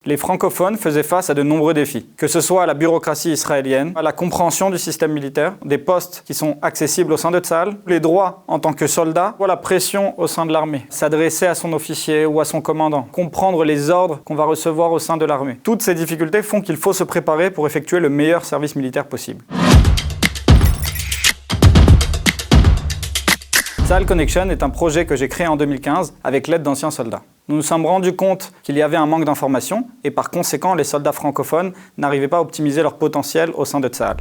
Les francophones faisaient face à de nombreux défis, que ce soit à la bureaucratie israélienne, à la compréhension du système militaire, des postes qui sont accessibles au sein de Tsahal, les droits en tant que soldat, ou à la pression au sein de l'armée, s'adresser à son officier ou à son commandant, comprendre les ordres qu'on va recevoir au sein de l'armée. Toutes ces difficultés font qu'il faut se préparer pour effectuer le meilleur service militaire possible. Tsahal Connection est un projet que j'ai créé en 2015 avec l'aide d'anciens soldats. Nous nous sommes rendus compte qu'il y avait un manque d'informations et par conséquent, les soldats francophones n'arrivaient pas à optimiser leur potentiel au sein de Tsahal.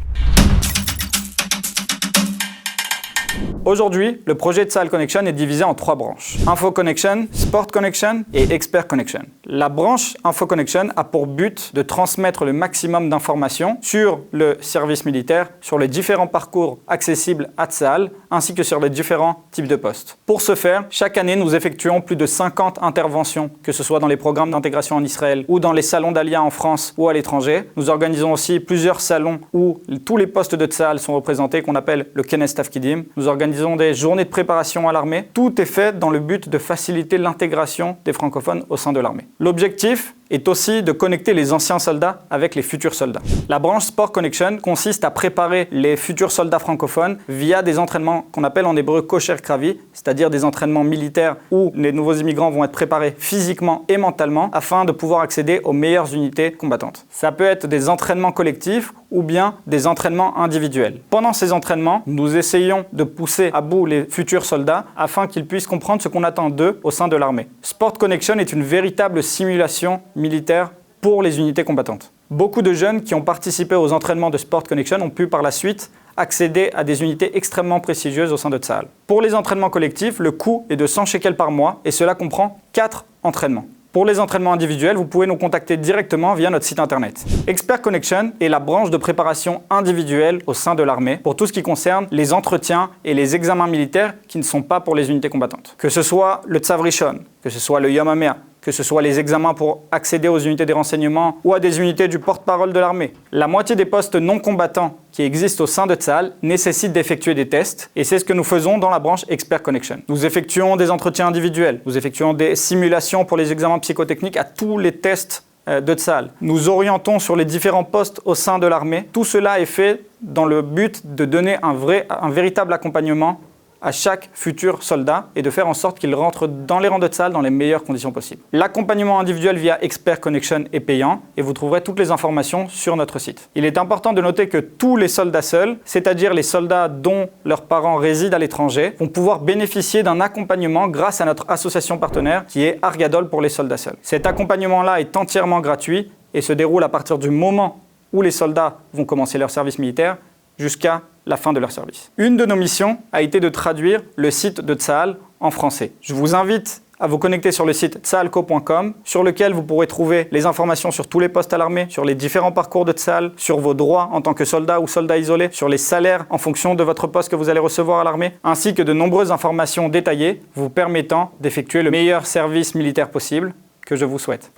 Aujourd'hui, le projet de Tsahal Connection est divisé en 3 branches. Info Connection, Sport Connection et Expert Connection. La branche Info Connection a pour but de transmettre le maximum d'informations sur le service militaire, sur les différents parcours accessibles à Tsahal, ainsi que sur les différents types de postes. Pour ce faire, chaque année, nous effectuons plus de 50 interventions, que ce soit dans les programmes d'intégration en Israël ou dans les salons d'Alia en France ou à l'étranger. Nous organisons aussi plusieurs salons où tous les postes de Tsahal sont représentés, qu'on appelle le Kenes Tafkidim. Nous organisons des journées de préparation à l'armée. Tout est fait dans le but de faciliter l'intégration des francophones au sein de l'armée. L'objectif est aussi de connecter les anciens soldats avec les futurs soldats. La branche Sport Connection consiste à préparer les futurs soldats francophones via des entraînements qu'on appelle en hébreu kosher kravi, c'est-à-dire des entraînements militaires où les nouveaux immigrants vont être préparés physiquement et mentalement afin de pouvoir accéder aux meilleures unités combattantes. Ça peut être des entraînements collectifs ou bien des entraînements individuels. Pendant ces entraînements, nous essayons de pousser à bout les futurs soldats afin qu'ils puissent comprendre ce qu'on attend d'eux au sein de l'armée. Sport Connection est une véritable simulation militaire pour les unités combattantes. Beaucoup de jeunes qui ont participé aux entraînements de Sport Connection ont pu par la suite accéder à des unités extrêmement prestigieuses au sein de Tsahal. Pour les entraînements collectifs, le coût est de 100 shekels par mois et cela comprend 4 entraînements. Pour les entraînements individuels, vous pouvez nous contacter directement via notre site internet. Expert Connection est la branche de préparation individuelle au sein de l'armée pour tout ce qui concerne les entretiens et les examens militaires qui ne sont pas pour les unités combattantes. Que ce soit le Tzav Rishon, que ce soit le Yom HaMea, que ce soit les examens pour accéder aux unités des renseignements ou à des unités du porte-parole de l'armée. La moitié des postes non combattants qui existent au sein de Tsahal nécessitent d'effectuer des tests et c'est ce que nous faisons dans la branche Expert Connection. Nous effectuons des entretiens individuels, nous effectuons des simulations pour les examens psychotechniques à tous les tests de Tsahal. Nous orientons sur les différents postes au sein de l'armée. Tout cela est fait dans le but de donner un véritable accompagnement à chaque futur soldat et de faire en sorte qu'il rentre dans les rangs de Tsahal dans les meilleures conditions possibles. L'accompagnement individuel via Expert Connection est payant et vous trouverez toutes les informations sur notre site. Il est important de noter que tous les soldats seuls, c'est-à-dire les soldats dont leurs parents résident à l'étranger, vont pouvoir bénéficier d'un accompagnement grâce à notre association partenaire qui est Argadol pour les soldats seuls. Cet accompagnement-là est entièrement gratuit et se déroule à partir du moment où les soldats vont commencer leur service militaire jusqu'à la fin de leur service. Une de nos missions a été de traduire le site de Tsahal en français. Je vous invite à vous connecter sur le site tsahalco.com sur lequel vous pourrez trouver les informations sur tous les postes à l'armée, sur les différents parcours de Tsahal, sur vos droits en tant que soldat ou soldat isolé, sur les salaires en fonction de votre poste que vous allez recevoir à l'armée, ainsi que de nombreuses informations détaillées vous permettant d'effectuer le meilleur service militaire possible que je vous souhaite.